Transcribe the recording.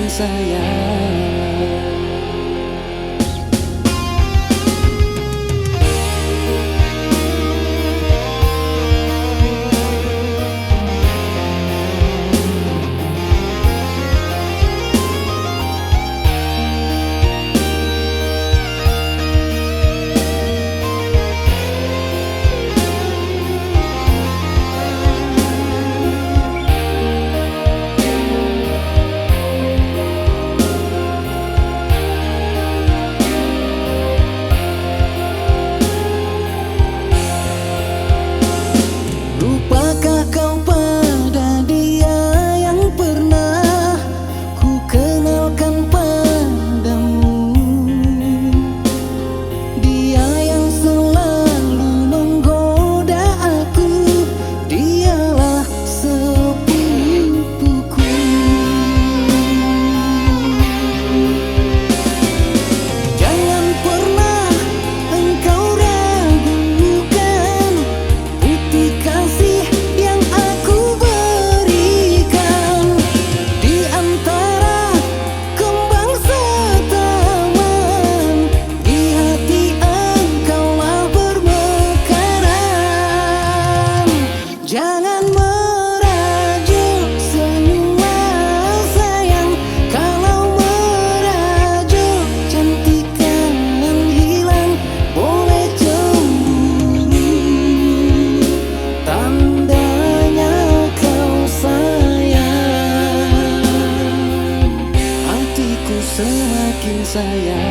sayang. Lupakah kau pada dia yang pernah ku kenalkan padamu? Dia yang selalu menggoda aku, dialah sepupuku. Jangan pernah engkau ragukan bukti kasih yang aku berikan. Di antara kembang setaman, di hati engkaulah bermekaran. Jangan merajuk senyuman sayang, kalau merajuk cantikan hilang. Boleh cemburu, tandanya kau sayang. Hatiku semakin sayang.